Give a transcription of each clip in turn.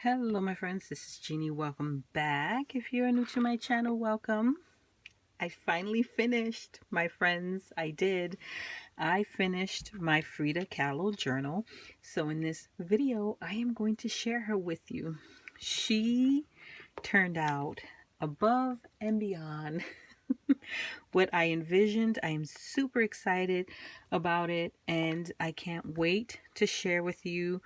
Hello my friends, this is Jeannie. Welcome back. If you're new to my channel, welcome. I finally finished, my friends. I finished my Frida Kahlo journal. So in this video, I am going to share her with you. She turned out above and beyond what I envisioned. I am super excited about it, and I can't wait to share with you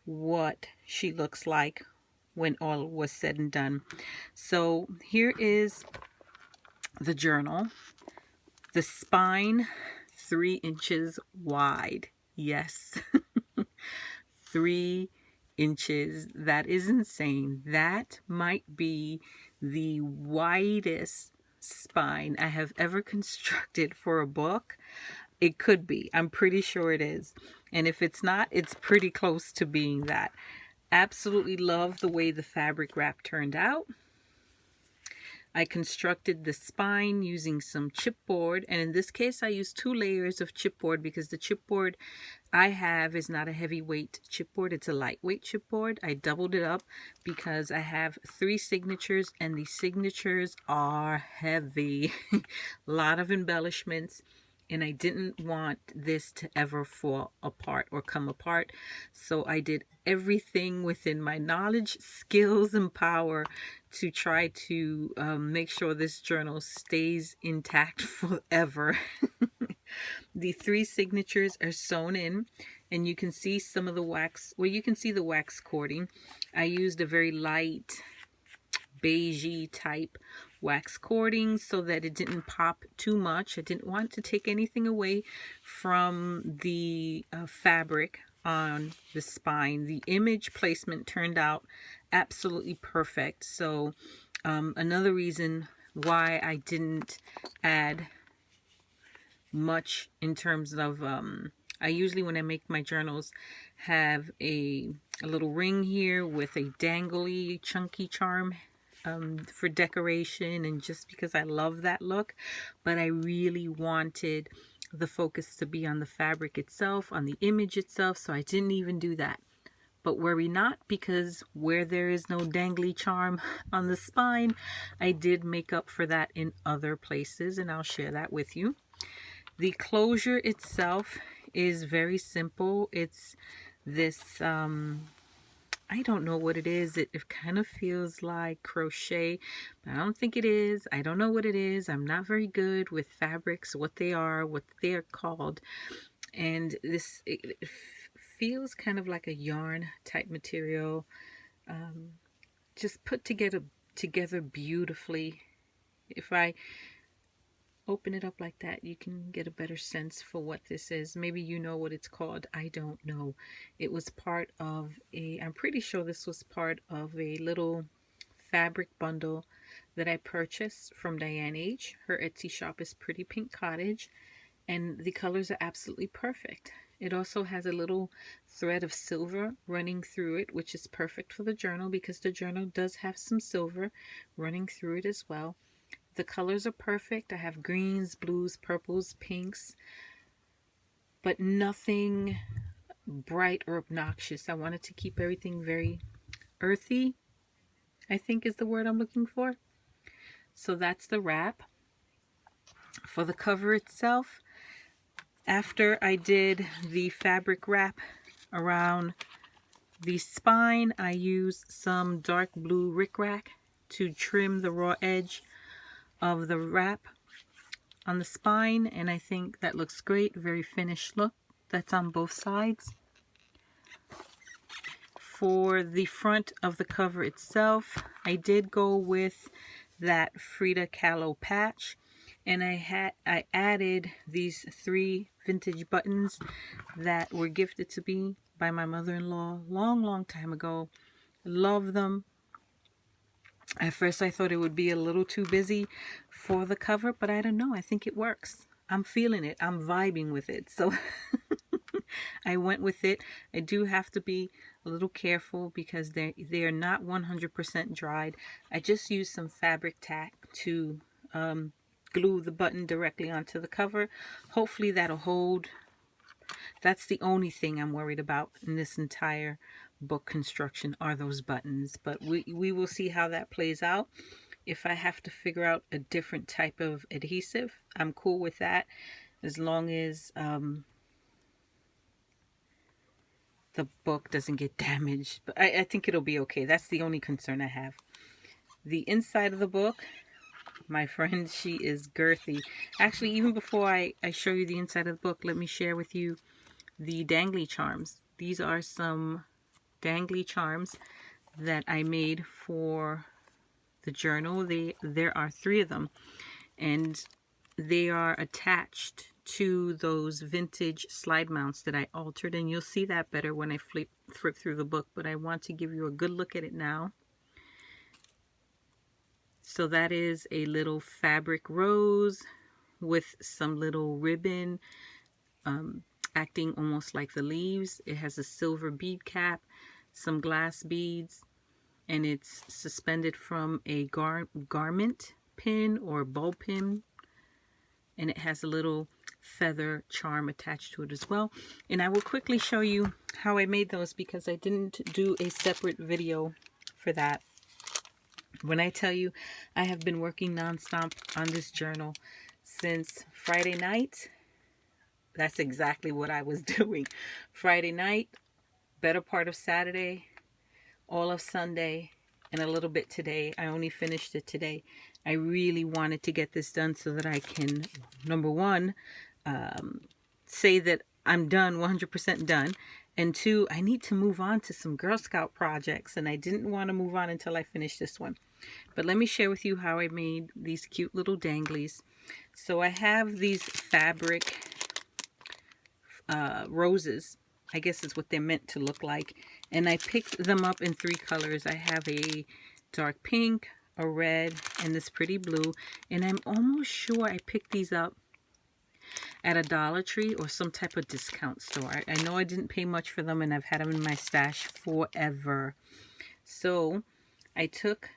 what she looks like when all was said and done. So here is the journal. The spine, 3 inches wide. Yes, 3 inches. That is insane. That might be the widest spine I have ever constructed for a book. It could be. I'm pretty sure it is. And if it's not, it's pretty close to being that. Absolutely love the way the fabric wrap turned out. I constructed the spine using some chipboard, and in this case I used 2 layers of chipboard because the chipboard I have is not a heavyweight chipboard, it's a lightweight chipboard. I doubled it up because I have 3 signatures and the signatures are heavy. A lot of embellishments, and I didn't want this to ever fall apart or come apart. So I did everything within my knowledge, skills, and power to try to make sure this journal stays intact forever. The 3 signatures are sewn in, and you can see some of the wax. Well, you can see the wax cording. I used a very light beigey type wax cording so that it didn't pop too much. I didn't want to take anything away from the fabric on the spine. The image placement turned out absolutely perfect. So another reason why I didn't add much in terms of I usually, when I make my journals, have a little ring here with a dangly chunky charm for decoration, and just because I love that look. But I really wanted the focus to be on the fabric itself, on the image itself, so I didn't even do that. But worry not, because where there is no dangly charm on the spine, I did make up for that in other places, and I'll share that with you. The closure itself is very simple. It's this I don't know what it is. It kind of feels like crochet, but I don't think it is. I don't know what it is. I'm not very good with fabrics, what they are called. And this, it feels kind of like a yarn type material, just put together beautifully. If I open it up like that, you can get a better sense for what this is. Maybe you know what it's called. I don't know. It was part of I'm pretty sure this was part of a little fabric bundle that I purchased from Diane H. Her Etsy shop is Pretty Pink Cottage, and the colors are absolutely perfect. It also has a little thread of silver running through it, which is perfect for the journal because the journal does have some silver running through it as well. The colors are perfect. I have greens, blues, purples, pinks, but nothing bright or obnoxious. I wanted to keep everything very earthy, I think is the word I'm looking for. So that's the wrap. For the cover itself, after I did the fabric wrap around the spine, I used some dark blue rickrack to trim the raw edge of the wrap on the spine, and I think that looks great. Very finished look. That's on both sides. For the front of the cover itself, I did go with that Frida Kahlo patch, and I added these 3 vintage buttons that were gifted to me by my mother-in-law long time ago. Love them. At first I thought it would be a little too busy for the cover, but I don't know. I think it works. I'm feeling it. I'm vibing with it. So I went with it. I do have to be a little careful because they are not 100% dried. I just used some fabric tack to glue the button directly onto the cover. Hopefully that'll hold. That's the only thing I'm worried about in this entire book construction are those buttons, but we will see how that plays out. If I have to figure out a different type of adhesive, I'm cool with that, as long as the book doesn't get damaged. But I think it'll be okay. That's the only concern I have. The inside of the book, my friend, she is girthy. Actually, even before I show you the inside of the book, let me share with you the dangly charms. These are some dangly charms that I made for the journal. There are 3 of them, and they are attached to those vintage slide mounts that I altered, and you'll see that better when I flip through the book, but I want to give you a good look at it now. So that is a little fabric rose with some little ribbon acting almost like the leaves. It has a silver bead cap, some glass beads, and it's suspended from a garment pin or bulb pin, and it has a little feather charm attached to it as well. And I will quickly show you how I made those, because I didn't do a separate video for that. When I tell you I have been working nonstop on this journal since Friday night, that's exactly what I was doing. Friday night, better part of Saturday, all of Sunday, and a little bit today. I only finished it today. I really wanted to get this done so that I can, number one, say that I'm done, 100% done. And 2, I need to move on to some Girl Scout projects, and I didn't want to move on until I finished this one. But let me share with you how I made these cute little danglies. So I have these fabric roses, I guess is what they're meant to look like. And I picked them up in 3 colors. I have a dark pink, a red, and this pretty blue. And I'm almost sure I picked these up at a Dollar Tree or some type of discount store. I know I didn't pay much for them, and I've had them in my stash forever. So I took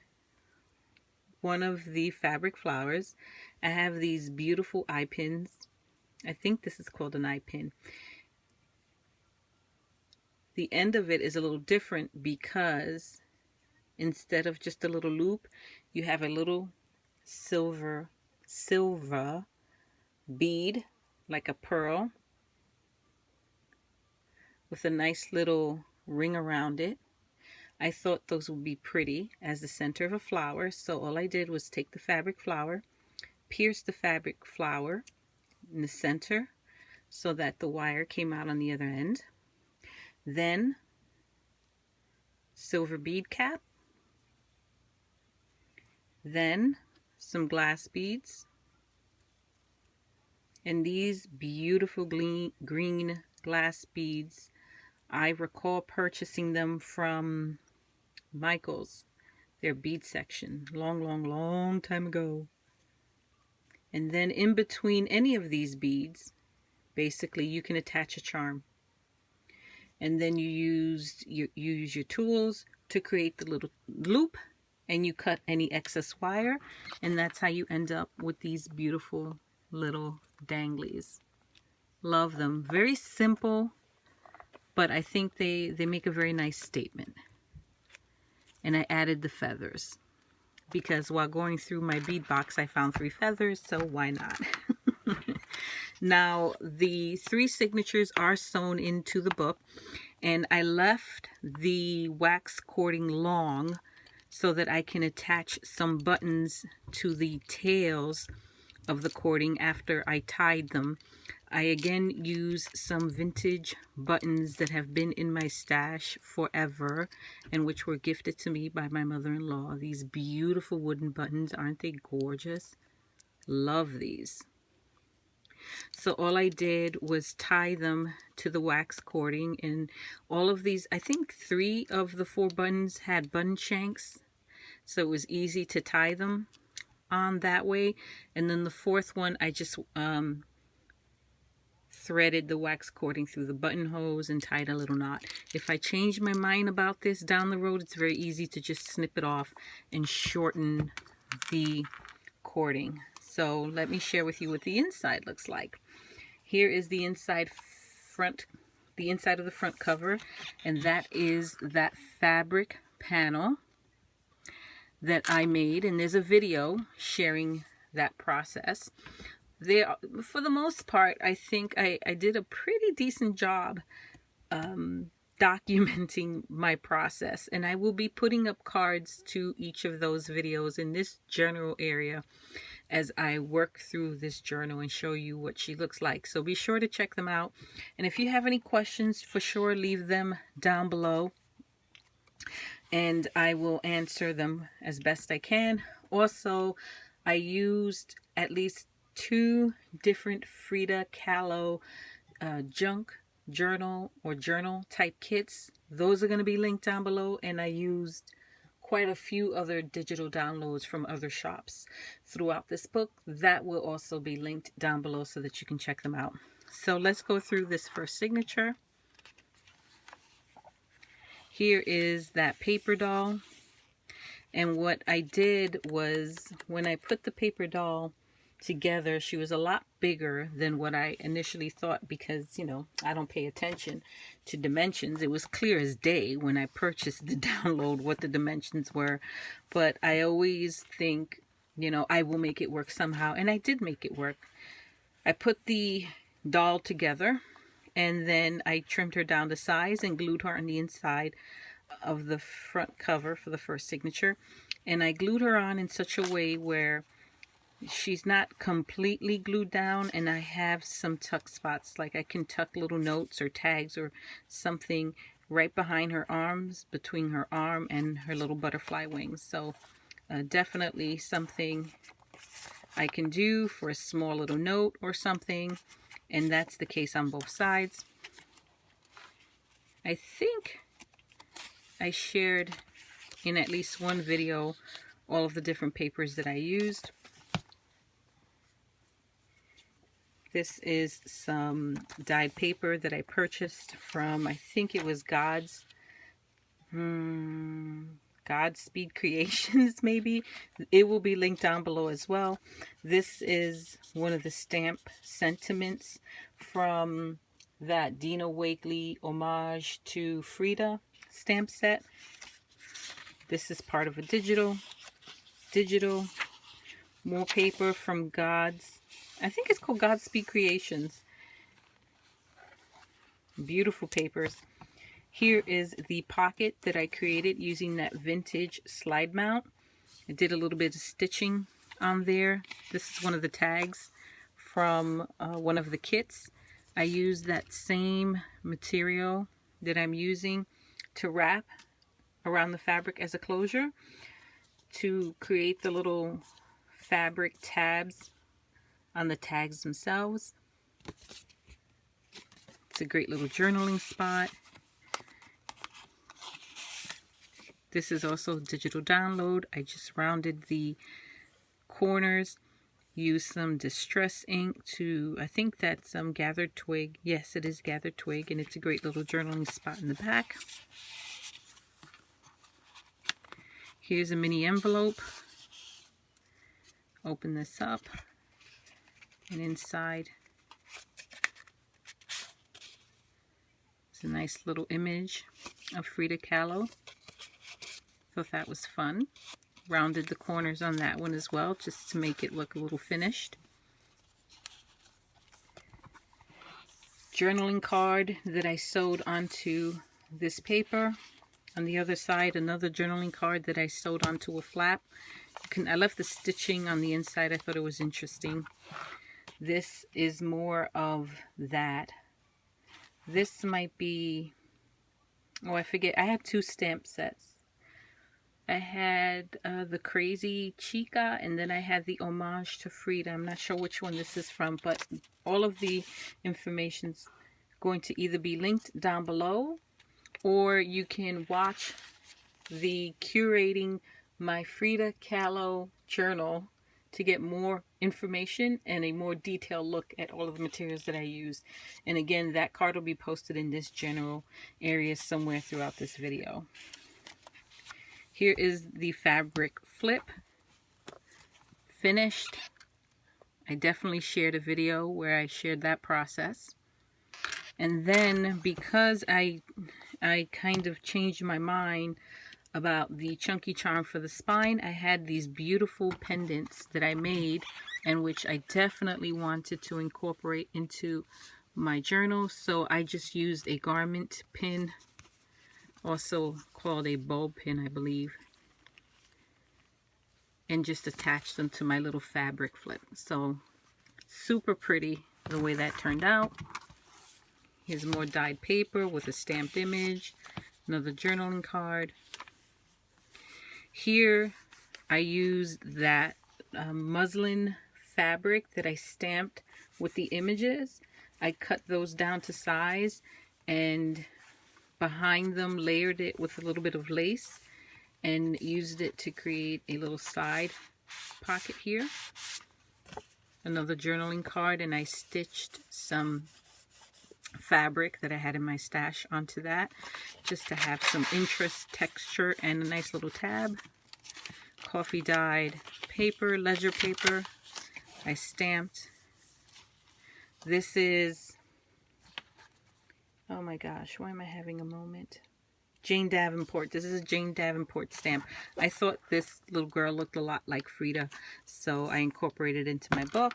one of the fabric flowers. I have these beautiful eye pins. I think this is called an eye pin. The end of it is a little different because instead of just a little loop, you have a little silver bead, like a pearl, with a nice little ring around it. I thought those would be pretty as the center of a flower, so all I did was take the fabric flower, pierce the fabric flower in the center so that the wire came out on the other end. Then silver bead cap, then some glass beads, and these beautiful green glass beads, I recall purchasing them from Michael's, their bead section, long time ago. And then in between any of these beads, basically you can attach a charm. And then you use your tools to create the little loop, and you cut any excess wire, and that's how you end up with these beautiful little danglies. Love them. Very simple, but I think they make a very nice statement. And I added the feathers because while going through my bead box I found 3 feathers, so why not? Now the 3 signatures are sewn into the book, and I left the wax cording long so that I can attach some buttons to the tails of the cording after I tied them. I again use some vintage buttons that have been in my stash forever and which were gifted to me by my mother-in-law. These beautiful wooden buttons, aren't they gorgeous? Love these. So all I did was tie them to the wax cording, and all of these, I think 3 of the 4 buttons had button shanks, so it was easy to tie them on that way. And then the 4th one, I just threaded the wax cording through the buttonholes and tied a little knot. If I change my mind about this down the road, it's very easy to just snip it off and shorten the cording. So let me share with you what the inside looks like. Here is the inside front the inside of the front cover, and that is that fabric panel that I made, and there's a video sharing that process. There, for the most part, I think I did a pretty decent job documenting my process, and I will be putting up cards to each of those videos in this journal area as I work through this journal and show you what she looks like. So be sure to check them out, and if you have any questions, for sure leave them down below and I will answer them as best I can. Also, I used at least 2 different Frida Kahlo junk journal or journal type kits. Those are going to be linked down below, and I used quite a few other digital downloads from other shops throughout this book. That will also be linked down below so that you can check them out. So let's go through this first signature. Here is that paper doll, and what I did was, when I put the paper doll together, she was a lot bigger than what I initially thought, because, you know, I don't pay attention to dimensions. It was clear as day when I purchased the download what the dimensions were, but I always think, you know, I will make it work somehow, and I did make it work. I put the doll together, and then I trimmed her down to size and glued her on the inside of the front cover for the first signature. And I glued her on in such a way where she's not completely glued down, and I have some tuck spots, like I can tuck little notes or tags or something right behind her arms, between her arm and her little butterfly wings. So definitely something I can do for a small little note or something, and that's the case on both sides. I think I shared in at least one video all of the different papers that I used. This is some dyed paper that I purchased from, I think it was Godspeed Creations, maybe. It will be linked down below as well. This is one of the stamp sentiments from that Dina Wakley homage to Frida stamp set. This is part of a digital. More paper from I think it's called Godspeed Creations. Beautiful papers. Here is the pocket that I created using that vintage slide mount. I did a little bit of stitching on there. This is one of the tags from one of the kits. I used that same material that I'm using to wrap around the fabric as a closure to create the little fabric tabs on the tags themselves. It's a great little journaling spot. This is also a digital download. I just rounded the corners, used some distress ink to, I think that's some gathered twig. Yes, it is gathered twig, and it's a great little journaling spot in the back. Here's a mini envelope. Open this up, and inside is a nice little image of Frida Kahlo. Thought that was fun. Rounded the corners on that one as well, just to make it look a little finished. Journaling card that I sewed onto this paper. On the other side, another journaling card that I sewed onto a flap. I left the stitching on the inside. I thought it was interesting. This is more of that. This might be, oh, I forget. I had 2 stamp sets. I had the Crazy Chica, and then I had the Homage to Frida. I'm not sure which one this is from, but all of the information's going to either be linked down below, or you can watch the Curating My Frida Kahlo journal to get more information and a more detailed look at all of the materials that I used. And again, that card will be posted in this general area somewhere throughout this video. Here is the fabric flip, finished. I definitely shared a video where I shared that process. And then because I kind of changed my mind about the chunky charm for the spine, I had these beautiful pendants that I made and which I definitely wanted to incorporate into my journal. So I just used a garment pin, also called a bulb pin, I believe, and just attached them to my little fabric flip. So super pretty the way that turned out. Here's more dyed paper with a stamped image, another journaling card. Here I used that muslin fabric that I stamped with the images. I cut those down to size and behind them layered it with a little bit of lace and used it to create a little side pocket here. Another journaling card, and I stitched some fabric that I had in my stash onto that just to have some interest, texture, and a nice little tab. Coffee dyed paper, ledger paper, I stamped. This is, oh my gosh, why am I having a moment? Jane Davenport. This is a Jane Davenport stamp. I thought this little girl looked a lot like Frida, so I incorporated it into my book.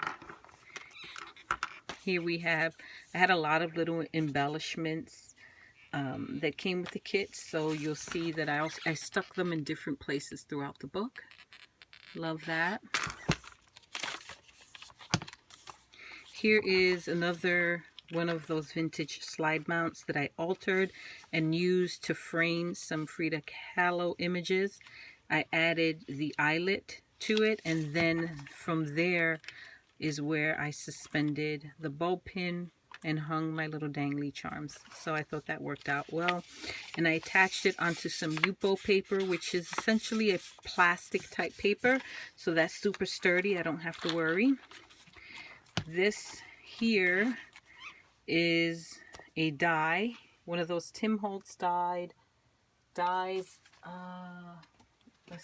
Here we have, I had a lot of little embellishments that came with the kit, so you'll see that I stuck them in different places throughout the book. Love that. Here is another one of those vintage slide mounts that I altered and used to frame some Frida Kahlo images. I added the eyelet to it, and then from there is where I suspended the bulb pin and hung my little dangly charms. So I thought that worked out well. And I attached it onto some Yupo paper, which is essentially a plastic type paper. So that's super sturdy. I don't have to worry. This here is a die, one of those Tim Holtz dies. Let's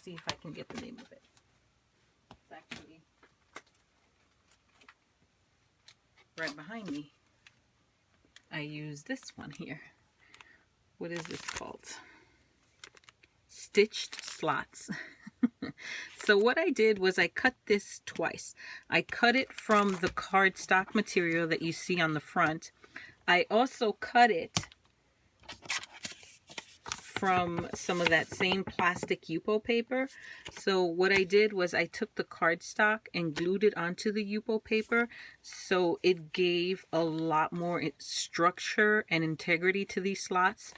see if I can get the name of it. It's actually right behind me. I use this one here. What is this called? Stitched slots. So what I did was I cut this twice. I cut it from the cardstock material that you see on the front. I also cut it from some of that same plastic Yupo paper. So what I did was I took the cardstock and glued it onto the Yupo paper, so it gave a lot more structure and integrity to these slots.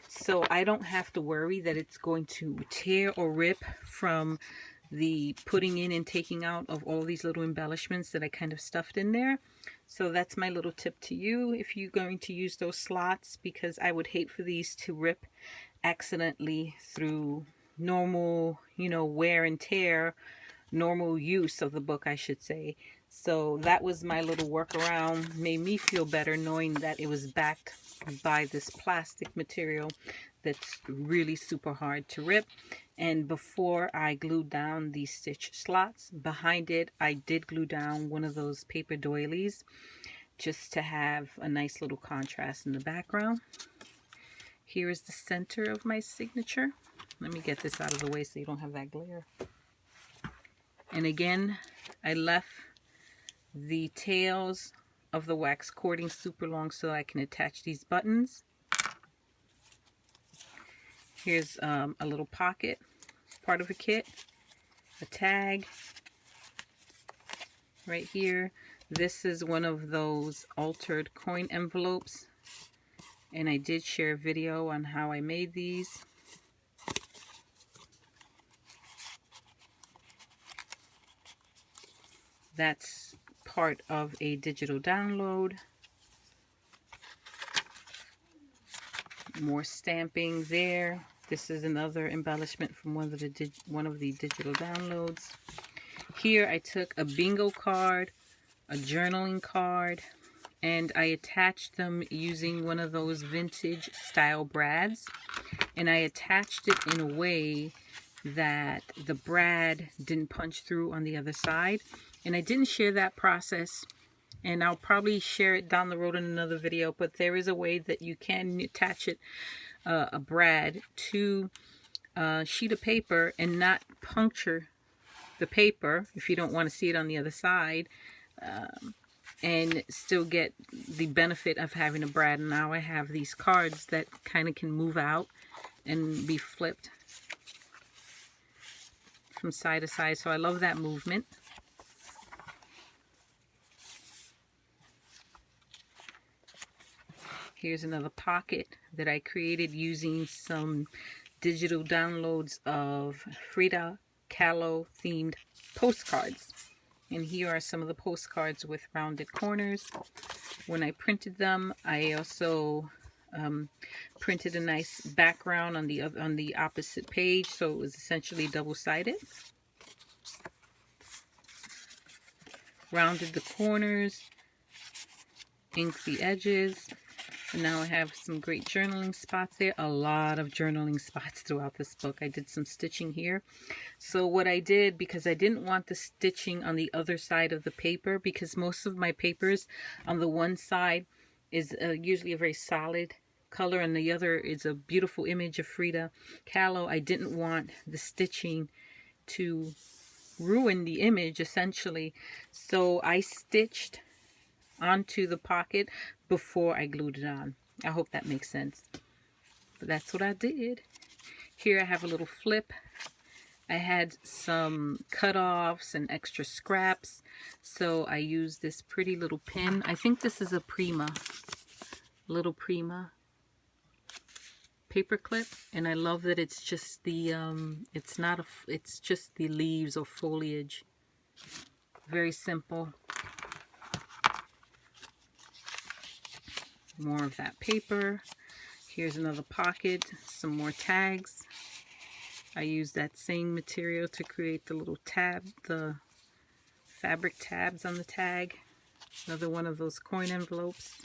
So I don't have to worry that it's going to tear or rip from the putting in and taking out of all these little embellishments that I kind of stuffed in there. So that's my little tip to you if you're going to use those slots, because I would hate for these to rip accidentally through normal, wear and tear, normal use of the book, I should say. So that was my little workaround. Made me feel better knowing that it was backed by this plastic material that's really super hard to rip. And before I glued down these stitch slots behind it, I did glue down one of those paper doilies just to have a nice little contrast in the background. Here is the center of my signature. Let me get this out of the way so you don't have that glare. And again, I left the tails of the wax cording super long so I can attach these buttons. Here's a little pocket, part of a kit, a tag right here. This is one of those altered coin envelopes, and I did share a video on how I made these. That's part of a digital download. More stamping there. This is another embellishment from one of the digital downloads. Here I took a bingo card, a journaling card, and I attached them using one of those vintage style brads. And I attached it in a way that the brad didn't punch through on the other side. And I didn't share that process And I'll probably share it down the road in another video, but there is a way that you can attach it, a brad, to a sheet of paper and not puncture the paper if you don't want to see it on the other side, and still get the benefit of having a brad. And now I have these cards that kind of can move out and be flipped from side to side, so I love that movement. Here's another pocket that I created using some digital downloads of Frida Kahlo themed postcards. And here are some of the postcards with rounded corners. When I printed them, I also printed a nice background on the opposite page, so it was essentially double-sided. Rounded the corners, inked the edges. And now I have some great journaling spots there. A lot of journaling spots throughout this book. I did some stitching here. So what I did, because I didn't want the stitching on the other side of the paper, because most of my papers on the one side is usually a very solid color and the other is a beautiful image of Frida Kahlo, I didn't want the stitching to ruin the image essentially. So I stitched onto the pocket before I glued it on. I hope that makes sense. But that's what I did. Here I have a little flip. I had some cut-offs and extra scraps, so I used this pretty little pin. I think this is a little Prima paper clip, and I love that it's just the it's just the leaves or foliage. Very simple. More of that paper. Here's another pocket, some more tags. I used that same material to create the little tab, the fabric tabs on the tag. Another one of those coin envelopes.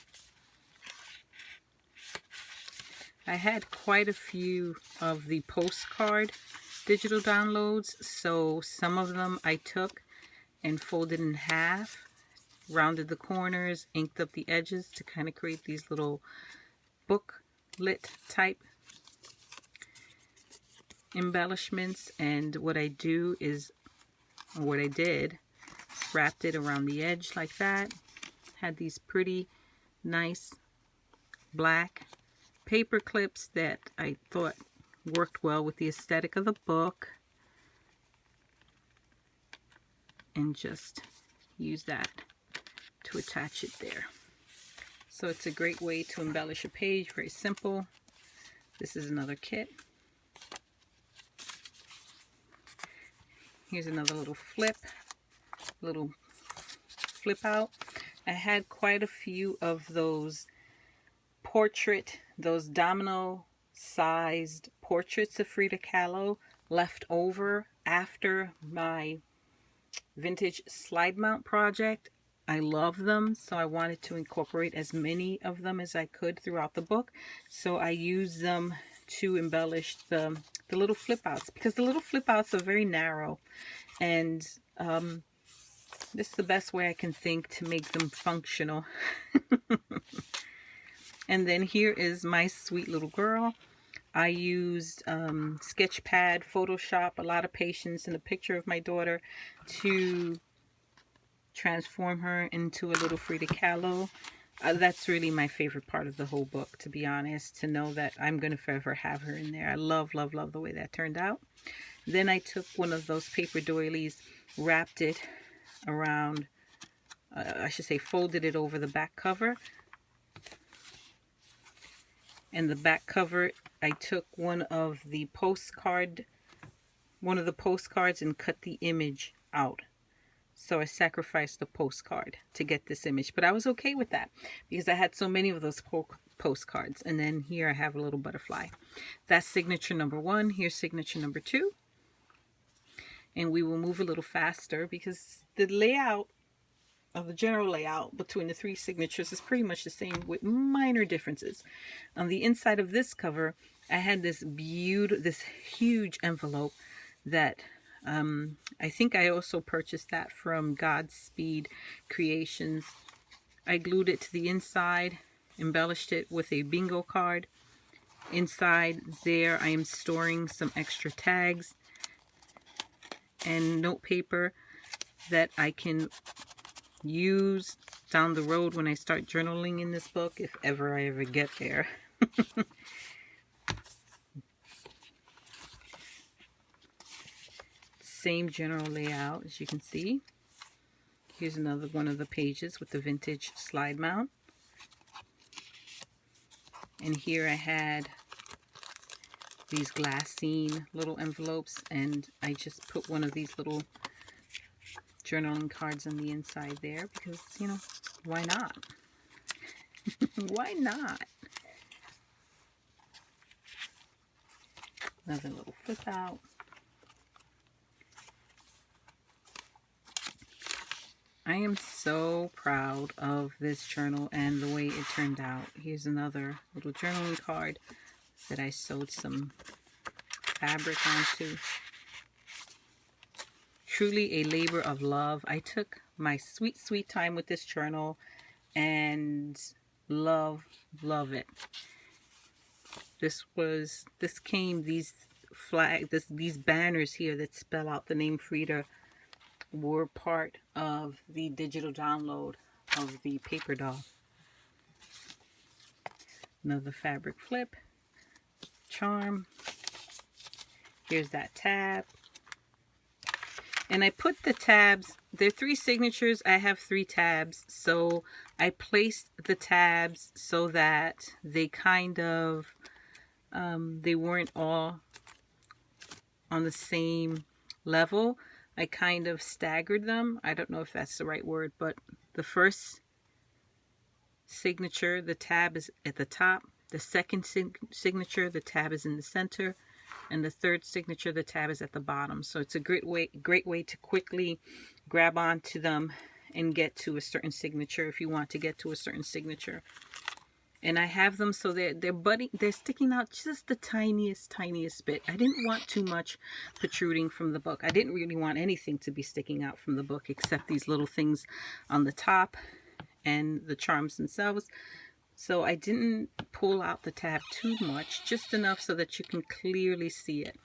I had quite a few of the postcard digital downloads, so some of them I took and folded in half, rounded the corners, inked up the edges to kind of create these little booklet type embellishments. And what I do is, or what I did, wrapped it around the edge like that. Had these pretty nice black paper clips that I thought worked well with the aesthetic of the book, and just use that to attach it there. So it's a great way to embellish a page, very simple. This is another kit. Here's another little flip out. I had quite a few of those those domino sized portraits of Frida Kahlo left over after my vintage slide mount project. I love them, so I wanted to incorporate as many of them as I could throughout the book. So I used them to embellish the little flip outs, because the little flip outs are very narrow, and this is the best way I can think to make them functional. And then here is my sweet little girl. I used Sketchpad, Photoshop, a lot of patience, and a picture of my daughter to transform her into a little Frida Kahlo. That's really my favorite part of the whole book, to be honest, to know that I'm going to forever have her in there. I love, love, love the way that turned out. Then I took one of those paper doilies, wrapped it around, I should say folded it over the back cover. And the back cover, I took one of the postcards and cut the image out. So I sacrificed the postcard to get this image. But I was okay with that because I had so many of those postcards. And then here I have a little butterfly. That's signature number 1. Here's signature number 2. And we will move a little faster because the layout of the general layout between the 3 signatures is pretty much the same with minor differences. On the inside of this cover, I had this huge envelope that I think I also purchased that from Godspeed Creations. I glued it to the inside, embellished it with a bingo card. Inside there I am storing some extra tags and note paper that I can use down the road when I start journaling in this book, if ever I ever get there. Same general layout as you can see. Here's another one of the pages with the vintage slide mount. And here I had these glassine little envelopes, and I just put one of these little journaling cards on the inside there because, you know, why not? Why not? Another little flip out. I am so proud of this journal and the way it turned out. Here's another little journaling card that I sewed some fabric onto. Truly a labor of love. I took my sweet, sweet time with this journal and love it. These banners here that spell out the name Frida were part of the digital download of the paper doll. Another fabric flip, charm. Here's that tab. And I put the tabs, there are 3 signatures, I have 3 tabs, so I placed the tabs so that they kind of, they weren't all on the same level. I kind of staggered them. I don't know if that's the right word, but the first signature, the tab is at the top. The second signature, the tab is in the center. And the third signature, the tab is at the bottom. So it's a great way to quickly grab onto them and get to a certain signature if you want to get to a certain signature. And I have them so they're sticking out just the tiniest bit. I didn't want too much protruding from the book. I didn't really want anything to be sticking out from the book except these little things on the top and the charms themselves. So I didn't pull out the tab too much, just enough so that you can clearly see it.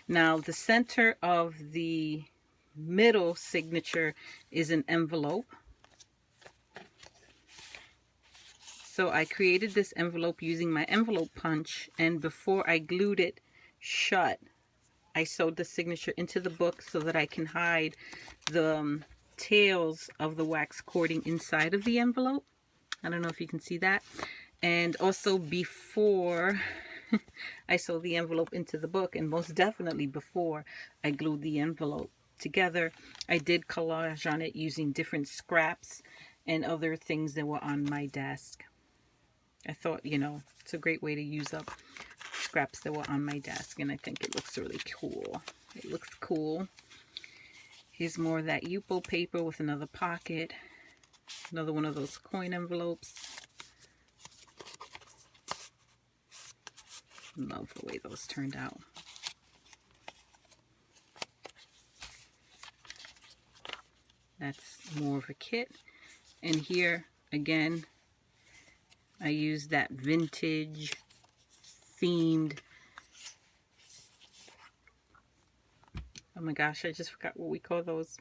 Now the center of the middle signature is an envelope. So I created this envelope using my envelope punch, and before I glued it shut, I sewed the signature into the book so that I can hide the tails of the wax cording inside of the envelope. I don't know if you can see that. And also before I sewed the envelope into the book, and most definitely before I glued the envelope together, I did collage on it using different scraps and other things that were on my desk. I thought, you know, it's a great way to use up scraps that were on my desk, and I think it looks really cool. It looks cool. Here's more of that Yupo paper with another pocket. Another one of those coin envelopes. Love the way those turned out. That's more of a kit. And here, again, I used that vintage themed, oh my gosh, I just forgot what we call those.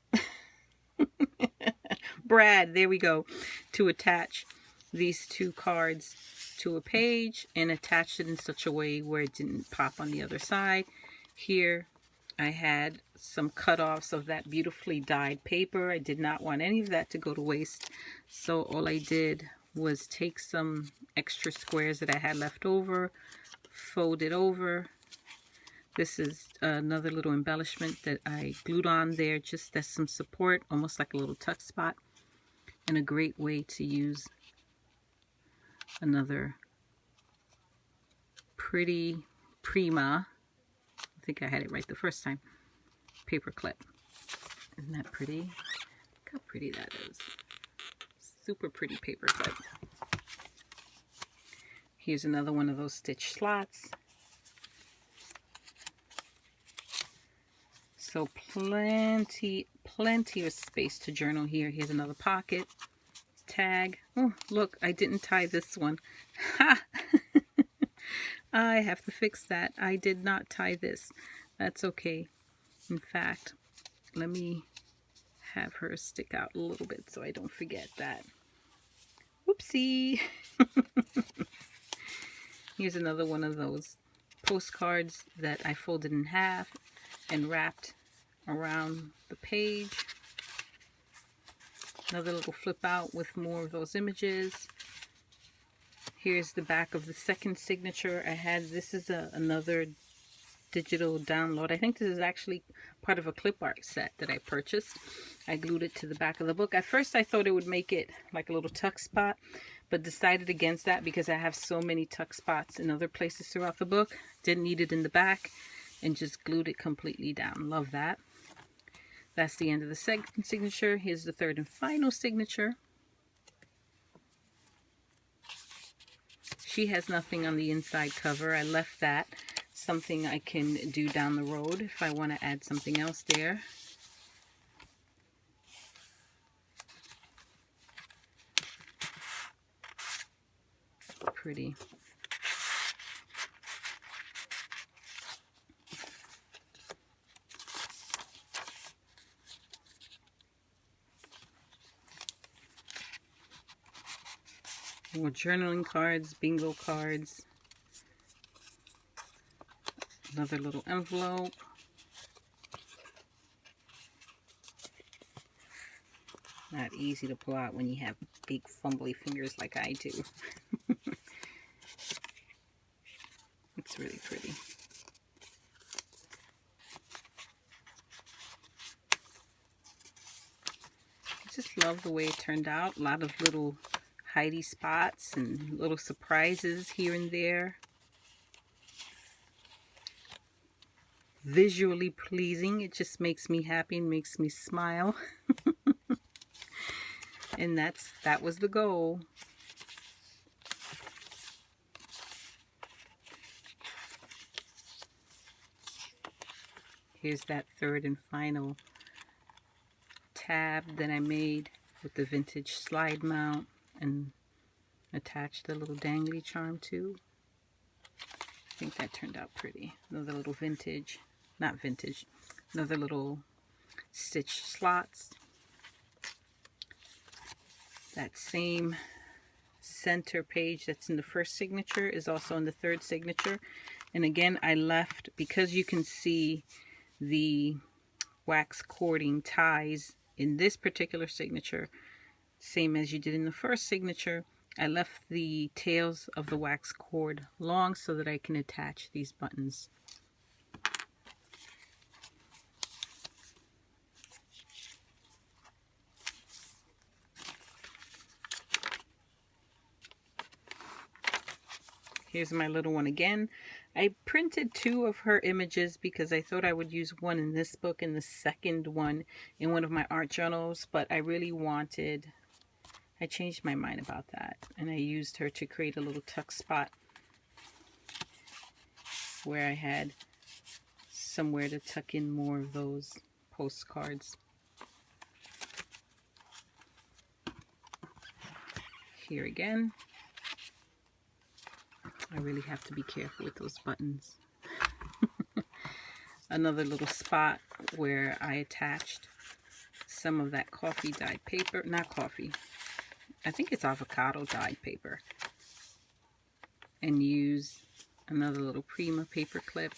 Brad, there we go, to attach these 2 cards to a page and attach it in such a way where it didn't pop on the other side. Here I had some cut-offs of that beautifully dyed paper. I did not want any of that to go to waste, so all I did was take some extra squares that I had left over, fold it over. This is another little embellishment that I glued on there just as some support, almost like a little tuck spot, and a great way to use another pretty Prima, I think I had it right the first time, paper clip. Isn't that pretty? Look how pretty that is. Super pretty paper clip. Here's another one of those stitch slots. So plenty of space to journal here. Here's another pocket. Tag. Oh, look, I didn't tie this one. Ha! I have to fix that. I did not tie this. That's okay. In fact, let me have her stick out a little bit so I don't forget that. Whoopsie! Here's another one of those postcards that I folded in half and wrapped around the page. Another little flip out with more of those images. Here's the back of the second signature I had. This is another digital download. I think this is actually part of a clip art set that I purchased. I glued it to the back of the book. At first I thought it would make it like a little tuck spot, but decided against that because I have so many tuck spots in other places throughout the book. Didn't need it in the back and just glued it completely down. Love that. That's the end of the second signature. Here's the third and final signature. She has nothing on the inside cover. I left that. Something I can do down the road if I want to add something else there. Pretty. More journaling cards, bingo cards. Another little envelope. Not easy to pull out when you have big fumbly fingers like I do. It's really pretty. I just love the way it turned out. A lot of little hidey spots and little surprises here and there. Visually pleasing. It just makes me happy and makes me smile. And that was the goal. Here's that third and final tab that I made with the vintage slide mount and attached the little dangly charm to. I think that turned out pretty. Another little vintage, not vintage, another little stitched slots. That same center page that's in the first signature is also in the third signature. And again, I left, because you can see the wax cording ties in this particular signature, same as you did in the first signature, I left the tails of the wax cord long so that I can attach these buttons. Here's my little one again. I printed 2 of her images because I thought I would use one in this book and the second one in one of my art journals, but I really wanted, I changed my mind about that, and I used her to create a little tuck spot where I had somewhere to tuck in more of those postcards. Here again. I really have to be careful with those buttons. Another little spot where I attached some of that coffee dyed paper. Not coffee. I think it's avocado dyed paper. And use another little Prima paper clip.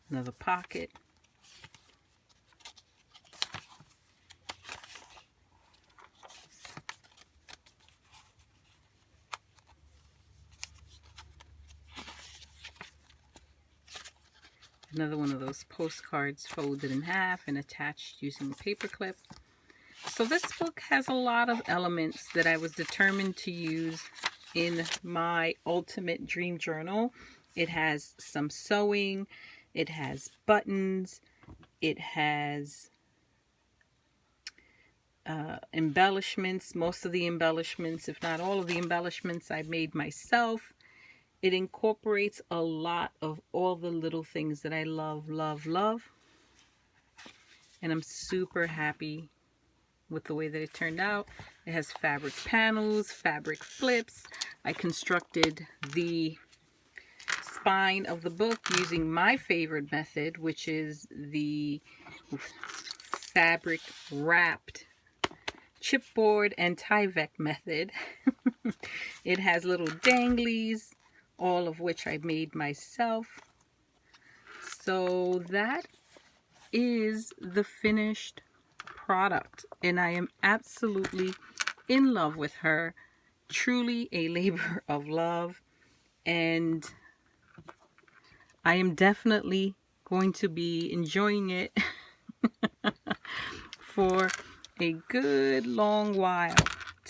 Another pocket. Another one of those postcards folded in half and attached using a paper clip. So this book has a lot of elements that I was determined to use in my ultimate dream journal. It has some sewing, it has buttons, it has embellishments. Most of the embellishments, if not all of the embellishments, I made myself. It incorporates a lot of all the little things that I love, love, love. And I'm super happy with the way that it turned out. It has fabric panels, fabric flips. I constructed the spine of the book using my favorite method, which is the fabric wrapped chipboard and Tyvek method. It has little danglies, all of which I made myself. So that is the finished product, and I am absolutely in love with her. Truly a labor of love, and I am definitely going to be enjoying it for a good long while.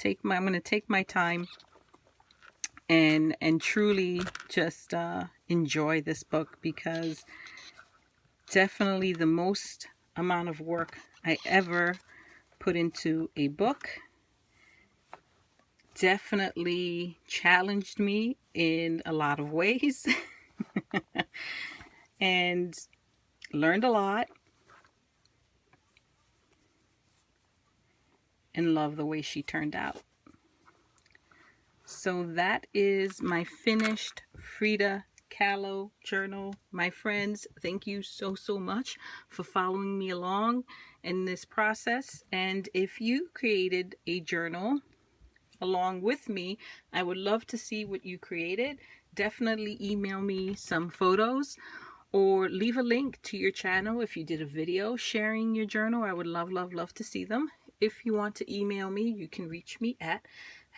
I'm going to take my time and truly just enjoy this book, because definitely the most amount of work I ever put into a book. Definitely challenged me in a lot of ways and learned a lot, and love the way she turned out. So that is my finished Frida Kahlo journal. My friends, thank you so much for following me along in this process. And if you created a journal along with me, I would love to see what you created. Definitely email me some photos or leave a link to your channel if you did a video sharing your journal. I would love to see them. If you want to email me, you can reach me at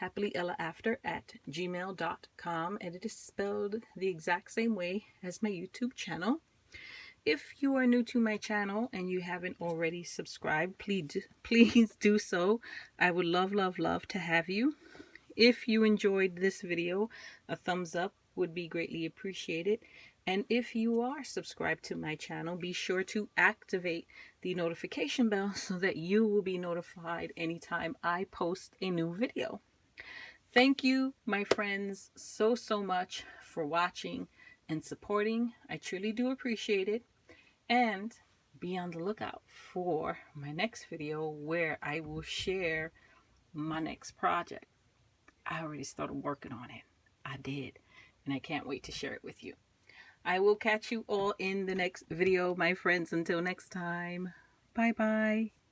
happilyellaafter@gmail.com, and it is spelled the exact same way as my YouTube channel. If you are new to my channel and you haven't already subscribed, please do so. I would love to have you. If you enjoyed this video, a thumbs up would be greatly appreciated. And if you are subscribed to my channel, be sure to activate the notification bell so that you will be notified anytime I post a new video. Thank you, my friends, so much for watching and supporting. I truly do appreciate it. And be on the lookout for my next video, where I will share my next project. I already started working on it. I did. And I can't wait to share it with you. I will catch you all in the next video, my friends. Until next time. Bye-bye.